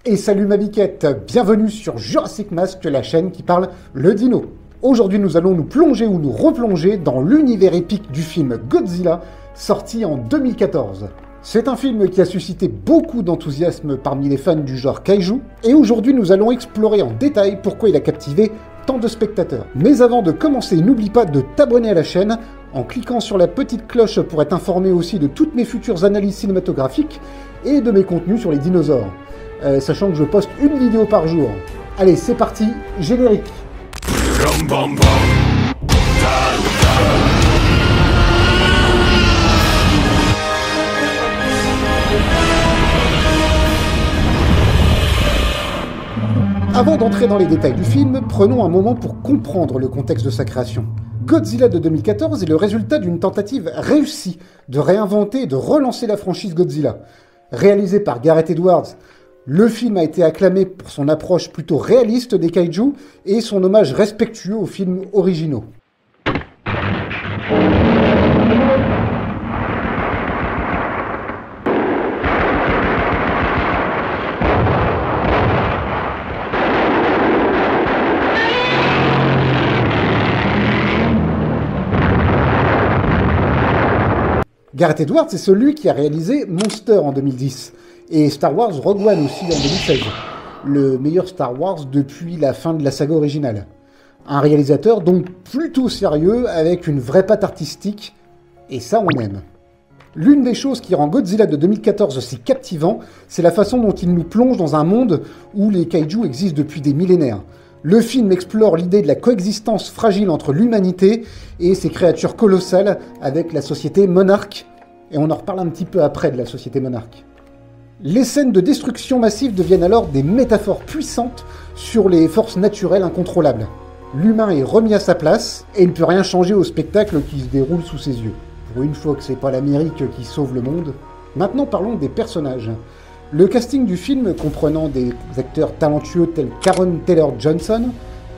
Et salut ma biquette, bienvenue sur Jurassic Mask, la chaîne qui parle le dino. Aujourd'hui nous allons nous plonger ou nous replonger dans l'univers épique du film Godzilla, sorti en 2014. C'est un film qui a suscité beaucoup d'enthousiasme parmi les fans du genre kaiju, et aujourd'hui nous allons explorer en détail pourquoi il a captivé tant de spectateurs. Mais avant de commencer, n'oublie pas de t'abonner à la chaîne en cliquant sur la petite cloche pour être informé aussi de toutes mes futures analyses cinématographiques et de mes contenus sur les dinosaures. Sachant que je poste une vidéo par jour. Allez, c'est parti, générique. Avant d'entrer dans les détails du film, prenons un moment pour comprendre le contexte de sa création. Godzilla de 2014 est le résultat d'une tentative réussie de réinventer et de relancer la franchise Godzilla. Réalisé par Gareth Edwards, le film a été acclamé pour son approche plutôt réaliste des kaiju et son hommage respectueux aux films originaux. Gareth Edwards, c'est celui qui a réalisé Monster en 2010, et Star Wars Rogue One aussi en 2016, le meilleur Star Wars depuis la fin de la saga originale. Un réalisateur donc plutôt sérieux, avec une vraie patte artistique, et ça on aime. L'une des choses qui rend Godzilla de 2014 si captivant, c'est la façon dont il nous plonge dans un monde où les kaiju existent depuis des millénaires. Le film explore l'idée de la coexistence fragile entre l'humanité et ses créatures colossales avec la société monarque, et on en reparle un petit peu après de la société monarque. Les scènes de destruction massive deviennent alors des métaphores puissantes sur les forces naturelles incontrôlables. L'humain est remis à sa place, et il ne peut rien changer au spectacle qui se déroule sous ses yeux. Pour une fois que c'est pas l'Amérique qui sauve le monde. Maintenant parlons des personnages. Le casting du film, comprenant des acteurs talentueux tels qu'Aaron Taylor-Johnson,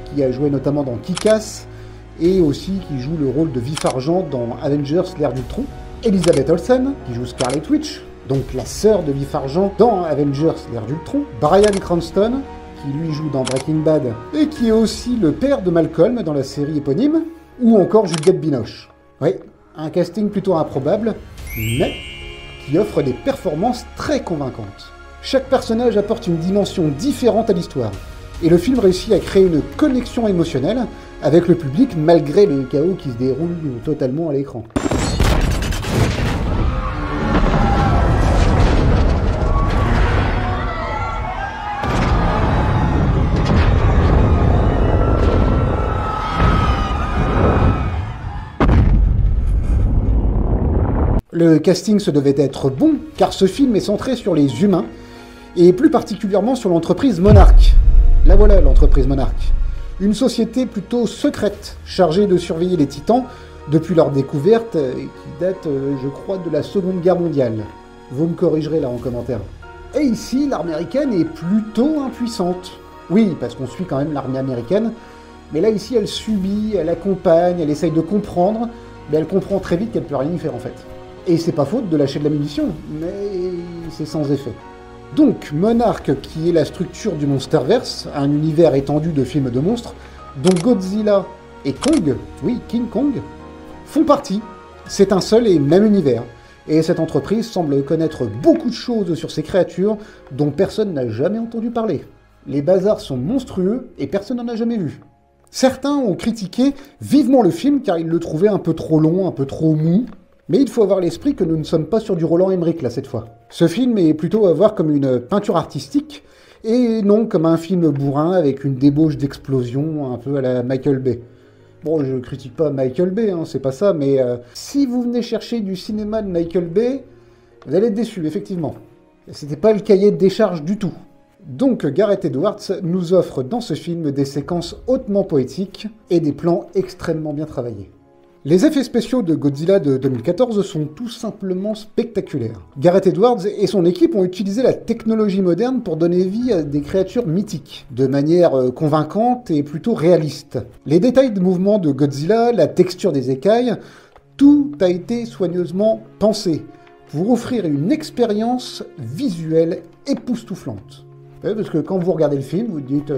qui a joué notamment dans Kick-Ass, et aussi qui joue le rôle de Vif Argent dans Avengers l'ère d'Ultron, Elizabeth Olsen, qui joue Scarlet Witch, donc la sœur de Vif Argent dans Avengers l'ère d'Ultron, Bryan Cranston, qui lui joue dans Breaking Bad, et qui est aussi le père de Malcolm dans la série éponyme, ou encore Juliette Binoche. Oui, un casting plutôt improbable, mais qui offre des performances très convaincantes. Chaque personnage apporte une dimension différente à l'histoire, et le film réussit à créer une connexion émotionnelle avec le public malgré le chaos qui se déroule totalement à l'écran. Le casting se devait être bon, car ce film est centré sur les humains, et plus particulièrement sur l'entreprise Monarch. La voilà, l'entreprise Monarch. Une société plutôt secrète, chargée de surveiller les titans depuis leur découverte, qui date, je crois, de la Seconde Guerre mondiale. Vous me corrigerez là en commentaire. Et ici, l'armée américaine est plutôt impuissante. Oui, parce qu'on suit quand même l'armée américaine, mais là ici, elle subit, elle accompagne, elle essaye de comprendre, mais elle comprend très vite qu'elle peut rien y faire en fait. Et c'est pas faute de lâcher de la munition, mais c'est sans effet. Donc, Monarch, qui est la structure du Monsterverse, un univers étendu de films de monstres, dont Godzilla et Kong, oui, King Kong, font partie. C'est un seul et même univers. Et cette entreprise semble connaître beaucoup de choses sur ces créatures dont personne n'a jamais entendu parler. Les bazars sont monstrueux et personne n'en a jamais vu. Certains ont critiqué vivement le film car ils le trouvaient un peu trop long, un peu trop mou. Mais il faut avoir l'esprit que nous ne sommes pas sur du Roland Emmerich là cette fois. Ce film est plutôt à voir comme une peinture artistique, et non comme un film bourrin avec une débauche d'explosion un peu à la Michael Bay. Bon, je critique pas Michael Bay, hein, c'est pas ça, mais si vous venez chercher du cinéma de Michael Bay, vous allez être déçus, effectivement. C'était pas le cahier de décharge du tout. Donc Gareth Edwards nous offre dans ce film des séquences hautement poétiques et des plans extrêmement bien travaillés. Les effets spéciaux de Godzilla de 2014 sont tout simplement spectaculaires. Gareth Edwards et son équipe ont utilisé la technologie moderne pour donner vie à des créatures mythiques, de manière convaincante et plutôt réaliste. Les détails de mouvement de Godzilla, la texture des écailles, tout a été soigneusement pensé pour offrir une expérience visuelle époustouflante. Ouais, parce que quand vous regardez le film, vous dites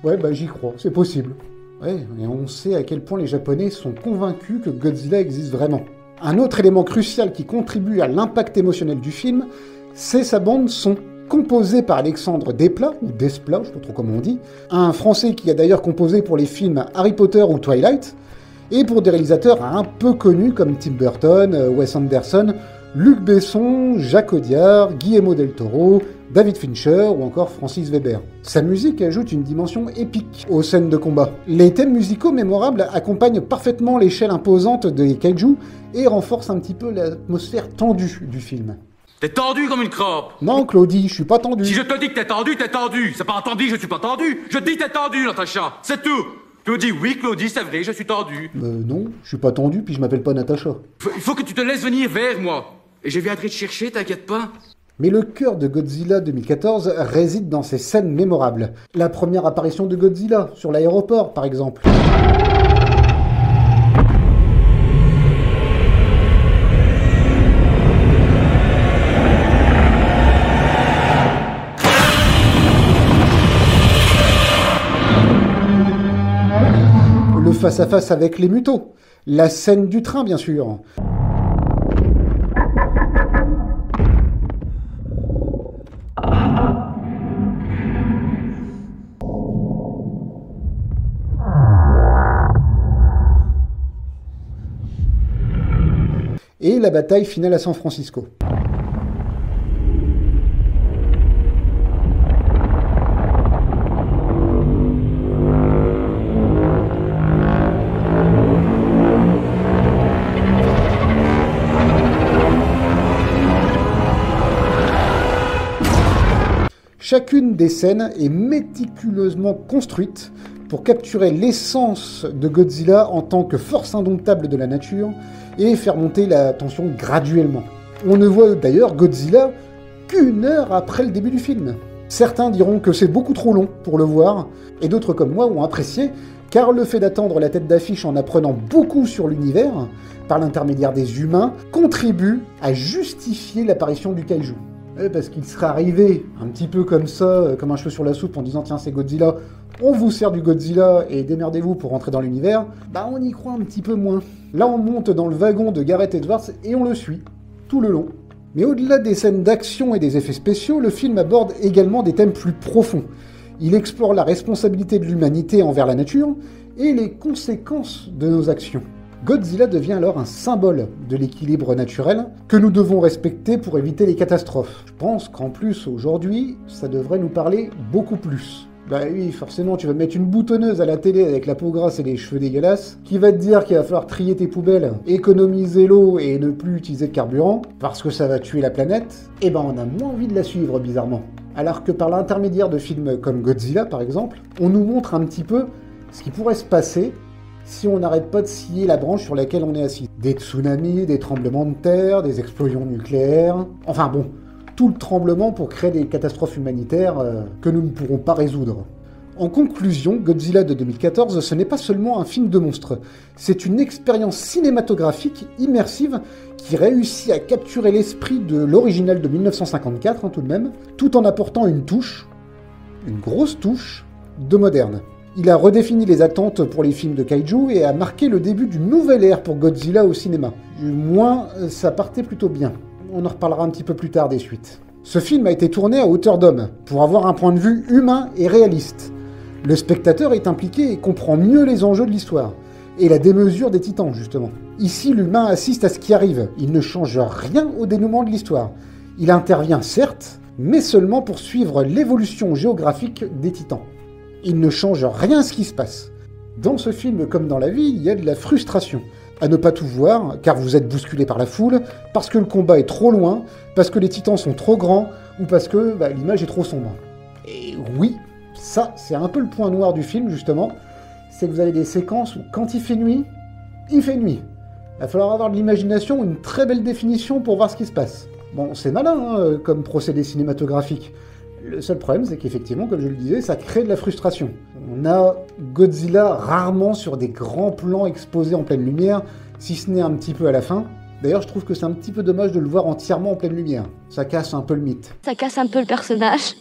ouais, bah j'y crois, c'est possible. Ouais, et on sait à quel point les Japonais sont convaincus que Godzilla existe vraiment. Un autre élément crucial qui contribue à l'impact émotionnel du film, c'est sa bande son, composée par Alexandre Desplat, ou Desplat, je sais pas trop comment on dit, un Français qui a d'ailleurs composé pour les films Harry Potter ou Twilight, et pour des réalisateurs un peu connus comme Tim Burton, Wes Anderson, Luc Besson, Jacques Audiard, Guillermo del Toro, David Fincher ou encore Francis Weber. Sa musique ajoute une dimension épique aux scènes de combat. Les thèmes musicaux mémorables accompagnent parfaitement l'échelle imposante des kaiju et renforcent un petit peu l'atmosphère tendue du film. T'es tendu comme une crampe. Non, Claudie, je suis pas tendu. Si je te dis que t'es tendu, t'es tendu. C'est pas entendu, je suis pas tendu. Je te dis t'es tendu, Natacha. C'est tout. Claudie, oui, Claudie, c'est vrai, je suis tendu. Non, je suis pas tendu, puis je m'appelle pas Natacha. Il faut que tu te laisses venir vers moi. Et je viendrai te chercher, t'inquiète pas. Mais le cœur de Godzilla 2014 réside dans ces scènes mémorables. La première apparition de Godzilla, sur l'aéroport par exemple. Le face-à-face avec les mutos. La scène du train bien sûr. Et la bataille finale à San Francisco. Chacune des scènes est méticuleusement construite pour capturer l'essence de Godzilla en tant que force indomptable de la nature et faire monter la tension graduellement. On ne voit d'ailleurs Godzilla qu'1 heure après le début du film. Certains diront que c'est beaucoup trop long pour le voir, et d'autres comme moi ont apprécié, car le fait d'attendre la tête d'affiche en apprenant beaucoup sur l'univers, par l'intermédiaire des humains, contribue à justifier l'apparition du kaiju. Parce qu'il serait arrivé un petit peu comme ça, comme un cheveu sur la soupe, en disant tiens c'est Godzilla, on vous sert du Godzilla et démerdez-vous pour rentrer dans l'univers, bah on y croit un petit peu moins. Là on monte dans le wagon de Gareth Edwards et on le suit, tout le long. Mais au-delà des scènes d'action et des effets spéciaux, le film aborde également des thèmes plus profonds. Il explore la responsabilité de l'humanité envers la nature et les conséquences de nos actions. Godzilla devient alors un symbole de l'équilibre naturel que nous devons respecter pour éviter les catastrophes. Je pense qu'en plus, aujourd'hui, ça devrait nous parler beaucoup plus. Bah oui, forcément, tu vas mettre une boutonneuse à la télé avec la peau grasse et les cheveux dégueulasses, qui va te dire qu'il va falloir trier tes poubelles, économiser l'eau et ne plus utiliser de carburant, parce que ça va tuer la planète, et ben on a moins envie de la suivre, bizarrement. Alors que par l'intermédiaire de films comme Godzilla, par exemple, on nous montre un petit peu ce qui pourrait se passer si on n'arrête pas de scier la branche sur laquelle on est assis. Des tsunamis, des tremblements de terre, des explosions nucléaires... Enfin bon, tout le tremblement pour créer des catastrophes humanitaires que nous ne pourrons pas résoudre. En conclusion, Godzilla de 2014, ce n'est pas seulement un film de monstres, c'est une expérience cinématographique immersive qui réussit à capturer l'esprit de l'original de 1954, tout de même, tout en apportant une touche, une grosse touche, de moderne. Il a redéfini les attentes pour les films de kaiju et a marqué le début d'une nouvelle ère pour Godzilla au cinéma. Du moins, ça partait plutôt bien. On en reparlera un petit peu plus tard des suites. Ce film a été tourné à hauteur d'homme, pour avoir un point de vue humain et réaliste. Le spectateur est impliqué et comprend mieux les enjeux de l'histoire, et la démesure des titans, justement. Ici, l'humain assiste à ce qui arrive, il ne change rien au dénouement de l'histoire. Il intervient certes, mais seulement pour suivre l'évolution géographique des titans. Il ne change rien à ce qui se passe. Dans ce film, comme dans la vie, il y a de la frustration. À ne pas tout voir, car vous êtes bousculé par la foule, parce que le combat est trop loin, parce que les titans sont trop grands, ou parce que l'image est trop sombre. Et oui, ça, c'est un peu le point noir du film, justement, c'est que vous avez des séquences où, quand il fait nuit, il fait nuit. Il va falloir avoir de l'imagination, une très belle définition pour voir ce qui se passe. Bon, c'est malin, hein, comme procédé cinématographique. Le seul problème, c'est qu'effectivement, comme je le disais, ça crée de la frustration. On a Godzilla rarement sur des grands plans exposés en pleine lumière, si ce n'est un petit peu à la fin. D'ailleurs, je trouve que c'est un petit peu dommage de le voir entièrement en pleine lumière. Ça casse un peu le mythe. Ça casse un peu le personnage.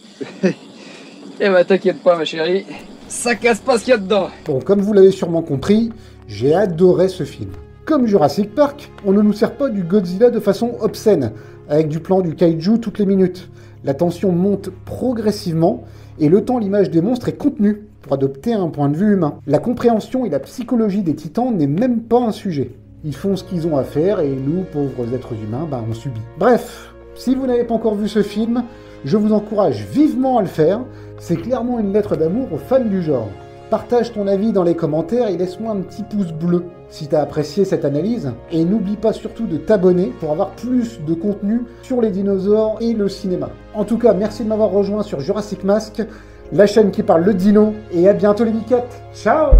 Eh bah t'inquiète pas ma chérie, ça casse pas ce qu'il y a dedans. Bon, comme vous l'avez sûrement compris, j'ai adoré ce film. Comme Jurassic Park, on ne nous sert pas du Godzilla de façon obscène, avec du plan du kaiju toutes les minutes. La tension monte progressivement, et le temps l'image des monstres est contenue, pour adopter un point de vue humain. La compréhension et la psychologie des titans n'est même pas un sujet. Ils font ce qu'ils ont à faire, et nous, pauvres êtres humains, on subit. Bref, si vous n'avez pas encore vu ce film, je vous encourage vivement à le faire. C'est clairement une lettre d'amour aux fans du genre. Partage ton avis dans les commentaires et laisse-moi un petit pouce bleu si t'as apprécié cette analyse. Et n'oublie pas surtout de t'abonner pour avoir plus de contenu sur les dinosaures et le cinéma. En tout cas, merci de m'avoir rejoint sur Jurassic Mask, la chaîne qui parle le dino. Et à bientôt les miquettes. Ciao!